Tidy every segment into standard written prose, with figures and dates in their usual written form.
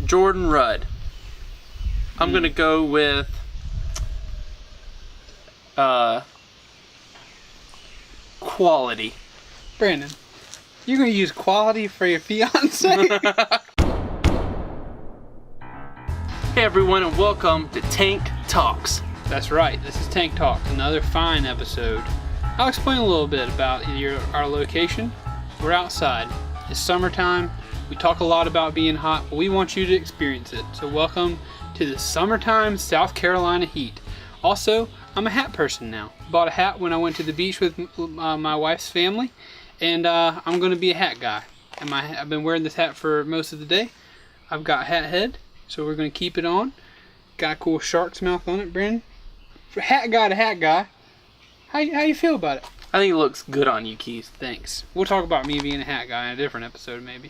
Jordan Rudd. I'm gonna go with quality. Brandon, you're gonna use quality for your fiance? Hey everyone, and welcome to Tank Talks. That's right, this is Tank Talks, another fine episode. I'll explain a little bit about our location. We're outside. It's summertime. We talk a lot about being hot, but we want you to experience it. So welcome to the summertime South Carolina heat. Also, I'm a hat person now. Bought a hat when I went to the beach with my wife's family, and I'm going to be a hat guy. And I've been wearing this hat for most of the day. I've got hat head, so we're going to keep it on. Got a cool shark's mouth on it, Brandon. For hat guy to hat guy, how you feel about it? I think it looks good on you, Keith. Thanks. We'll talk about me being a hat guy in a different episode, maybe.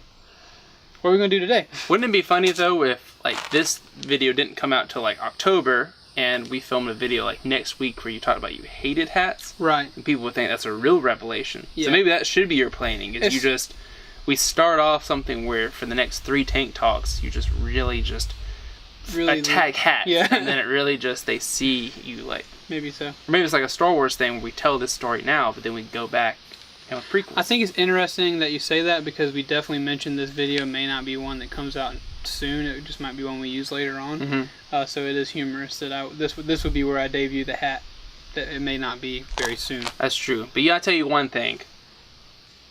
What are we going to do today? Wouldn't it be funny, though, if this video didn't come out till October, and we filmed a video next week where you talked about you hated hats? Right. And people would think that's a real revelation. Yeah. So maybe that should be your planning, is we start off something where for the next 3 Tank Talks, you just really attack hats. Yeah. And then it really they see you Maybe so. Or maybe it's like a Star Wars thing where we tell this story now, but then we go back and with prequels. I think it's interesting that you say that because we definitely mentioned this video may not be one that comes out soon. It just might be one we use later on. Mm-hmm. So it is humorous that this would be where I debut the hat. That it may not be very soon. That's true. But I'll tell you one thing.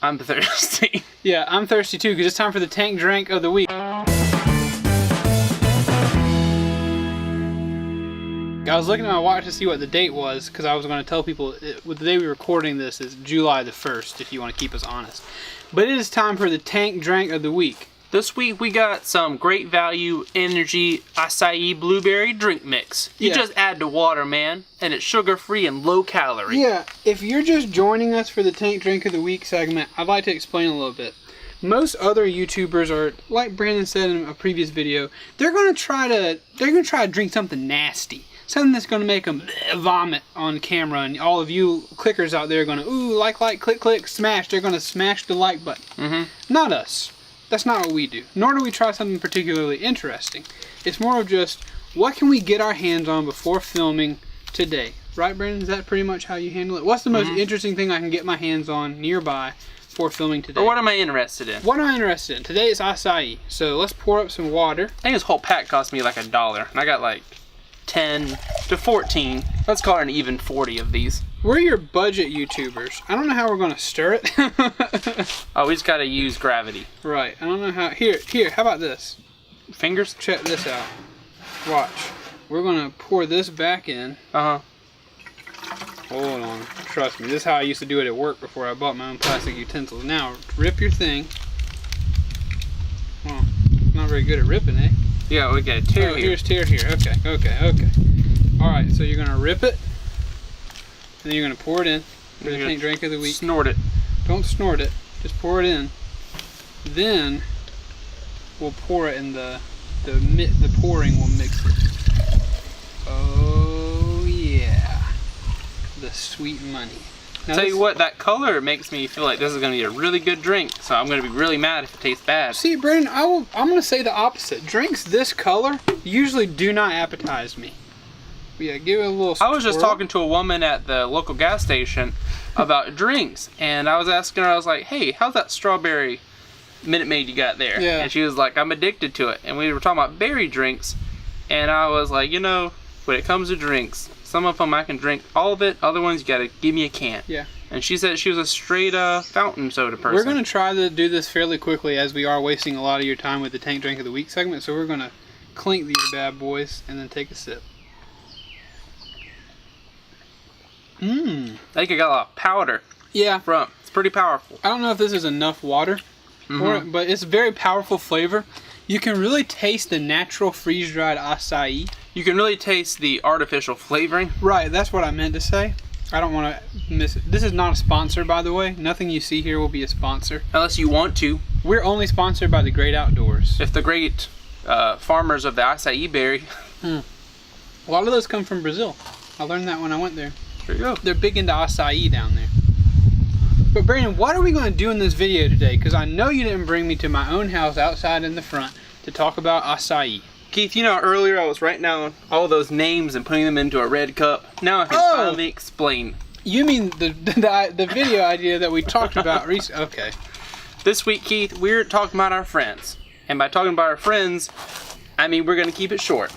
I'm thirsty. Yeah, I'm thirsty too because it's time for the tank drink of the week. I was looking at my watch to see what the date was because I was going to tell people the day we're recording this is July the 1st if you want to keep us honest. But it is time for the tank drink of the week. This week we got some great value energy acai blueberry drink mix. You just add to water, man, and it's sugar free and low calorie. Yeah, if you're just joining us for the tank drink of the week segment, I'd like to explain a little bit. Most other YouTubers are, like Brandon said in a previous video, they're gonna try to drink something nasty. Something that's going to make them vomit on camera, and all of you clickers out there are going to, ooh, like, click, click, smash. They're going to smash the like button. Mm-hmm. Not us. That's not what we do. Nor do we try something particularly interesting. It's more of just, what can we get our hands on before filming today? Right, Brandon? Is that pretty much how you handle it? What's the most interesting thing I can get my hands on nearby for filming today? Or what am I interested in? What am I interested in? Today is acai. So let's pour up some water. I think this whole pack cost me $1, and I got 10 to 14. Let's call it an even 40 of these. We're your budget YouTubers. I don't know how we're going to stir it. Oh, we just got to use gravity. Right. I don't know how. Here. How about this? Fingers? Check this out. Watch. We're going to pour this back in. Uh-huh. Hold on. Trust me. This is how I used to do it at work before I bought my own plastic utensils. Now, rip your thing. Well, not very good at ripping, eh? Yeah, we got a tear here. Here's tear here. Okay. Alright, so you're going to rip it. And then you're going to pour it in. For the tank drink of the week. Snort it. Don't snort it. Just pour it in. Then, we'll pour it in the pouring will mix it. Oh, yeah. The sweet money. Now Tell you what, that color makes me feel like this is going to be a really good drink, so I'm going to be really mad if it tastes bad. See, Brandon, I'm going to say the opposite. Drinks this color usually do not appetize me. Yeah, give it a little I was just swirl. talking to a woman at the local gas station about drinks, and I was asking her, I was like, hey, how's that strawberry Minute Maid you got there? Yeah. And she was like, I'm addicted to it. And we were talking about berry drinks, and I was like, when it comes to drinks, some of them I can drink all of it. Other ones, you gotta give me a can. Yeah. And she said she was a straight fountain soda person. We're going to try to do this fairly quickly as we are wasting a lot of your time with the Tank Drink of the Week segment. So we're going to clink these bad boys and then take a sip. I think it got a lot of powder. Yeah. It's pretty powerful. I don't know if this is enough water for it, but it's a very powerful flavor. You can really taste the natural freeze-dried acai. You can really taste the artificial flavoring. Right, that's what I meant to say. I don't want to miss it. This is not a sponsor, by the way. Nothing you see here will be a sponsor. Unless you want to. We're only sponsored by the Great Outdoors. If the great farmers of the acai berry. A lot of those come from Brazil. I learned that when I went there. There you go. They're big into acai down there. But Brandon, what are we going to do in this video today? Because I know you didn't bring me to my own house outside in the front to talk about acai. Keith, you know, earlier I was writing down all those names and putting them into a red cup. Now I can finally explain. You mean the video idea that we talked about recently? Okay. This week, Keith, we're talking about our friends. And by talking about our friends, I mean we're going to keep it short.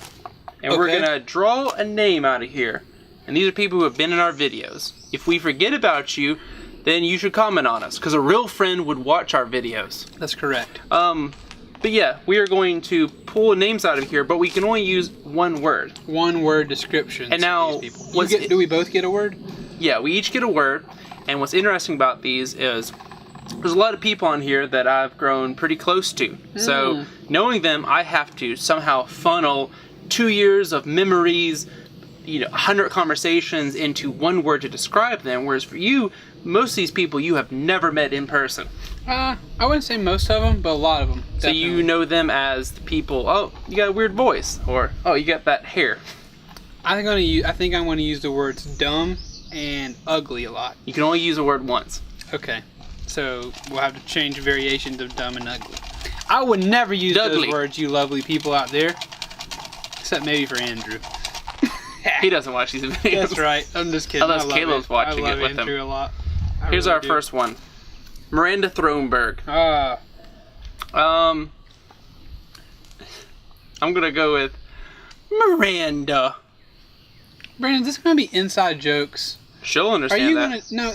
And we're going to draw a name out of here. And these are people who have been in our videos. If we forget about you, then you should comment on us. Because a real friend would watch our videos. That's correct. But yeah, we are going to pull names out of here, but we can only use one word. One word descriptions. And now, these people. Do we both get a word? Yeah, we each get a word. And what's interesting about these is there's a lot of people on here that I've grown pretty close to. So knowing them, I have to somehow funnel 2 years of memories, 100 conversations into one word to describe them. Whereas for you, most of these people you have never met in person. I wouldn't say most of them, but a lot of them. Definitely. So you know them as the people, oh, you got a weird voice, or oh, you got that hair. I think I'm going to use the words dumb and ugly a lot. You can only use a word once. Okay. So we'll have to change variations of dumb and ugly. I would never use those words, you lovely people out there. Except maybe for Andrew. He doesn't watch these videos. That's right. I'm just kidding. Unless Caleb's watching it with Andrew him. A lot. Here's our first one. Miranda Thronberg. I'm gonna go with Miranda. Brandon, this is gonna be inside jokes. She'll understand Are you that. No,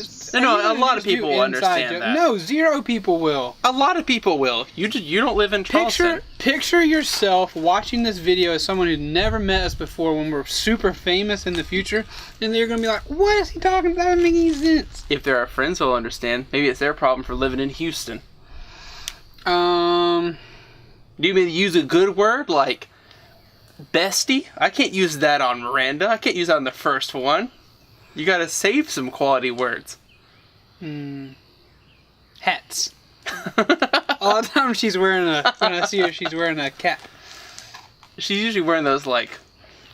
a lot of people will understand that. No, 0 people will. A lot of people will. You don't live in Charleston. Picture yourself watching this video as someone who'd never met us before when we're super famous in the future, and they're gonna be like, "What is he talking about? That doesn't make any sense." If there are friends who'll understand, maybe it's their problem for living in Houston. Do you mean use a good word like bestie? I can't use that on Miranda. I can't use that on the first one. You gotta save some quality words. Hats. All the time when I see her, she's wearing a cap. She's usually wearing those like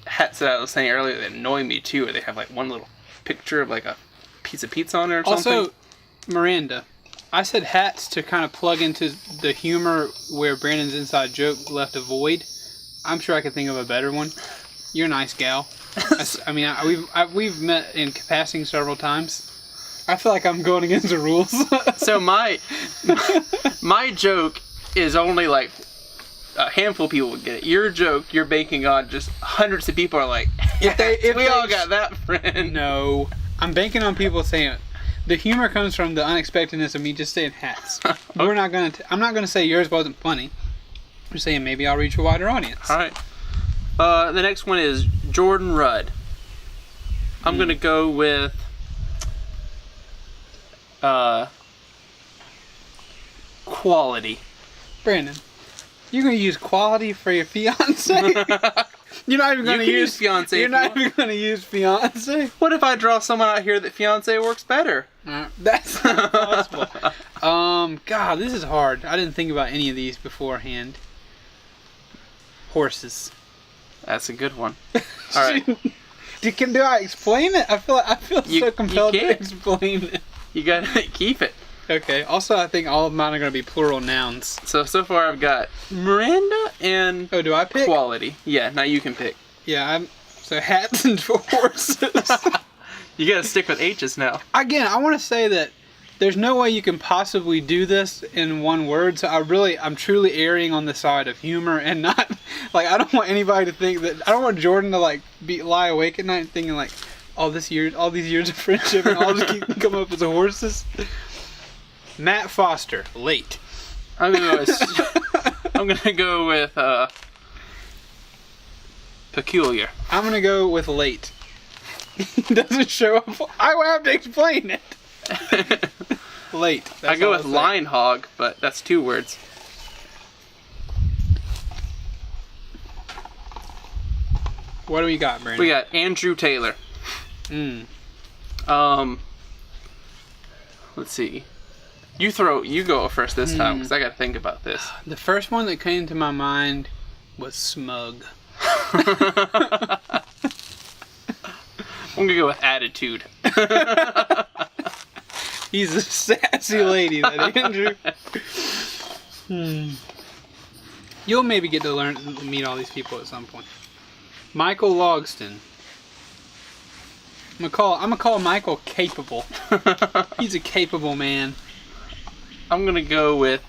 hats that I was saying earlier that annoy me too, where they have like one little picture of like a piece of pizza on it or something. Also, Miranda, I said hats to kind of plug into the humor where Brandon's inside joke left a void. I'm sure I could think of a better one. You're a nice gal. I mean, we've met in passing several times. I feel like I'm going against the rules. So my joke is only like a handful of people would get it. Your joke, you're banking on just hundreds of people are like, if we all got that friend. No, I'm banking on people saying it. The humor comes from the unexpectedness of me just saying hats. Okay. I'm not gonna say yours wasn't funny. I'm saying maybe I'll reach a wider audience. All right. The next one is Jordan Rudd. I'm gonna go with quality. Brandon, you're gonna use quality for your fiance? You're not even gonna use fiance. You're not even gonna use fiance. What if I draw someone out here that fiance works better? That's not possible. God, this is hard. I didn't think about any of these beforehand. Horses. That's a good one. All right. Do I explain it? I feel so compelled to explain it. You gotta keep it. Okay. Also, I think all of mine are gonna be plural nouns. So far I've got Miranda and do I pick? Quality. Yeah, now you can pick. Yeah, so hats and horses. You gotta stick with H's now. Again, I want to say that there's no way you can possibly do this in one word. So I'm truly erring on the side of humor and not like I don't want anybody to think that I don't want Jordan to like lie awake at night and thinking like all these years of friendship and all just keep come up as horses. Matt Foster, late. I'm gonna go with peculiar. I'm gonna go with late. He doesn't show up. I will have to explain it. Late. I go with line hog, but that's 2 words. What do we got, Brandon? We got Andrew Taylor. Let's see. You go first this time because I got to think about this. The first one that came to my mind was smug. I'm gonna go with attitude. He's a sassy lady, that Andrew. You'll maybe get to meet all these people at some point. Michael Logston. I'm gonna call Michael capable. He's a capable man. I'm gonna go with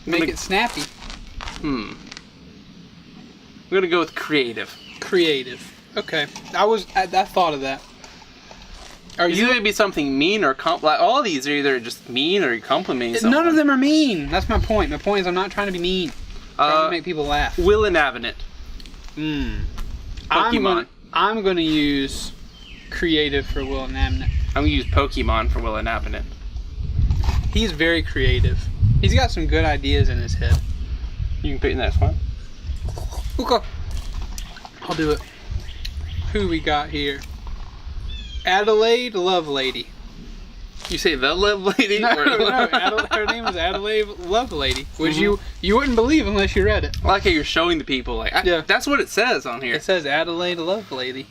Make it snappy. I'm gonna go with creative. Creative. Okay. I thought of that. Are Is you it gonna be something mean or like all these are either just mean or you're complimenting someone? None of them are mean. That's my point. My point is I'm not trying to be mean. I'm trying to make people laugh. Will inhabit. Pokemon. I'm gonna use creative for Will inhabit. I'm gonna use Pokemon for Will inhabit. He's very creative. He's got some good ideas in his head. You can pick the next one. Okay. I'll do it. Who we got here? Adelaide Lovelady. You say the love lady? No, her name is Adelaide Lovelady, which you wouldn't believe unless you read it. I like how you're showing the people, like, Yeah. that's what it says on here. It says Adelaide Lovelady.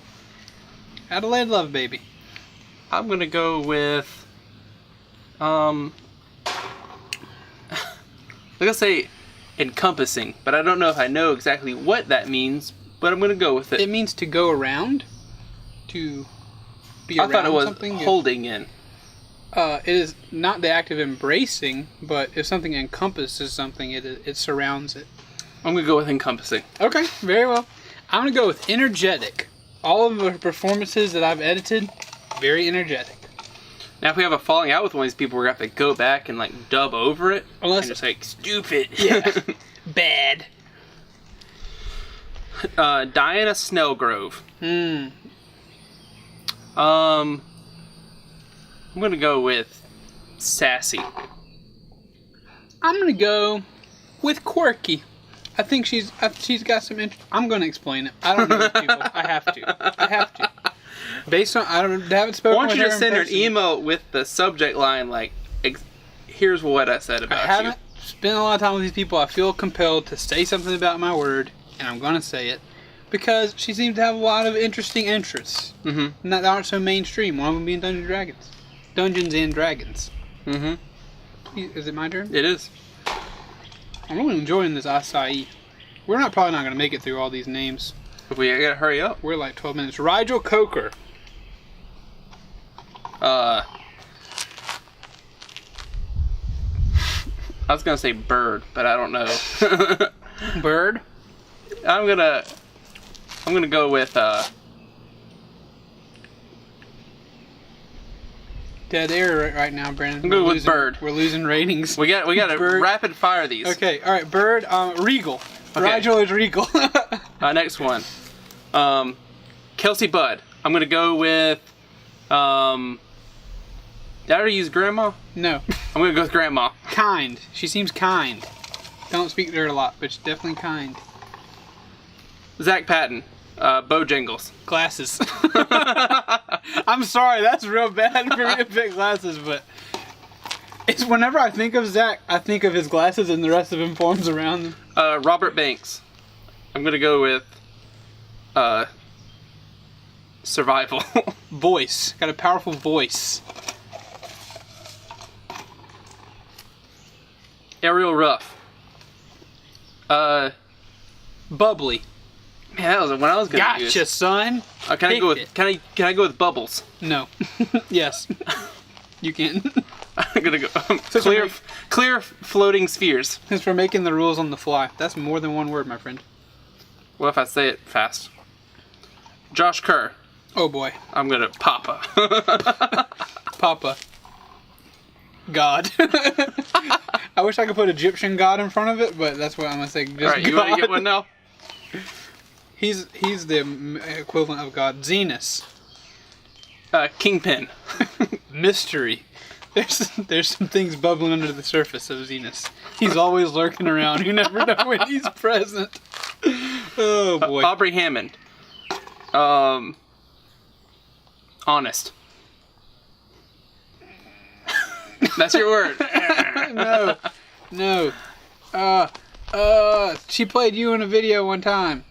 Adelaide Love Baby. I'm gonna go with, I'm gonna say encompassing, but I don't know if I know exactly what that means, but I'm gonna go with it. It means to go around, to be I around thought it was something. holding in. It is not the act of embracing, but if something encompasses something, it surrounds it. I'm gonna go with encompassing. Okay, very well. I'm gonna go with energetic. All of the performances that I've edited, very energetic. Now, if we have a falling out with one of these people, we're gonna have to go back and like dub over it, Unless and just like stupid. Yeah, bad. Diana Snellgrove. I'm gonna go with sassy. I'm gonna go with quirky. I think she's got some. I'm gonna explain it. I don't know these people. I have to. Based on haven't spoken. I want with you her to in send her an person. email with the subject line like, "Here's what I said I about you." haven't spent a lot of time with these people. I feel compelled to say something about my word, and I'm gonna say it because she seems to have a lot of interesting interests. And that aren't so mainstream. One of them being Dungeons and Dragons. Is it my turn? It is. I'm really enjoying this acai. We're probably not gonna make it through all these names. But we gotta hurry up. We're like 12 minutes. Rigel Coker. I was gonna say bird, but I don't know. Bird. I'm gonna go with Dead air right now, Brandon. I'm going with bird. We're losing ratings. We got to Bird. rapid fire these. Okay, all right. Bird. Regal. Okay. Rigel is regal. Next one. Kelsey Budd. I'm gonna go with did I already use grandma? No. I'm gonna go with grandma. Kind. She seems kind. Don't speak to her a lot, but she's definitely kind. Zach Patton. Bojangles. Glasses. I'm sorry, that's real bad for me to pick glasses, but it's whenever I think of Zach, I think of his glasses and the rest of him forms around them. Robert Banks. I'm gonna go with survival. Voice. Got a powerful voice. Ariel Ruff. Bubbly. Man, that was the one I was gonna use. Gotcha, son. Can I go with can I go with bubbles? No. Yes. You can. I'm gonna go clear floating spheres. Since we're making the rules on the fly. That's more than one word, my friend. What if I say it fast? Josh Kerr. Oh boy. I'm gonna Papa. Papa. God. I wish I could put Egyptian God in front of it, but that's what I'm gonna say. Just Alright, you wanna get one now? He's the equivalent of God. Zenus. Kingpin. Mystery. There's some things bubbling under the surface of Zenus. He's always lurking around. You never know when he's present. Oh boy. Aubrey Hammond. Honest. That's your word. No. She played you in a video one time.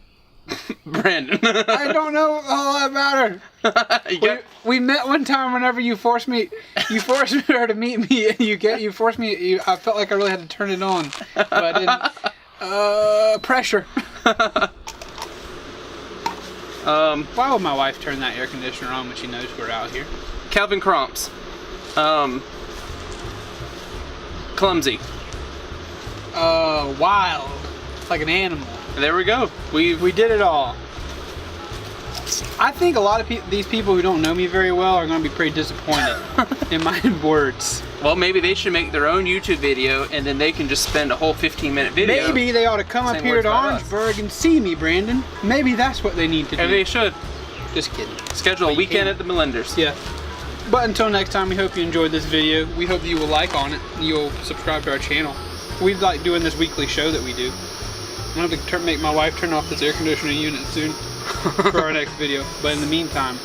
Brandon. I don't know a whole lot about her. We met one time. Whenever you forced her to meet me, and you forced me. I felt like I really had to turn it on, but I didn't. Pressure. Why would my wife turn that air conditioner on when she knows we're out here? Calvin Cromps. Clumsy. Wild. Like an animal. There we go. We did it all. I think a lot of these people who don't know me very well are going to be pretty disappointed in my words. Well, maybe they should make their own YouTube video, and then they can just spend a whole 15-minute video. Maybe they ought to come up here to Orangeburg and see me, Brandon. Maybe that's what they need to do. And they should. Just kidding. Schedule a weekend at the Millenders. Yeah. But until next time, we hope you enjoyed this video. We hope you will like on it, and you'll subscribe to our channel. We like doing this weekly show that we do. I'm going to make my wife turn off this air conditioning unit soon for our next video. But in the meantime,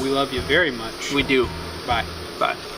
we love you very much. We do. Bye. Bye.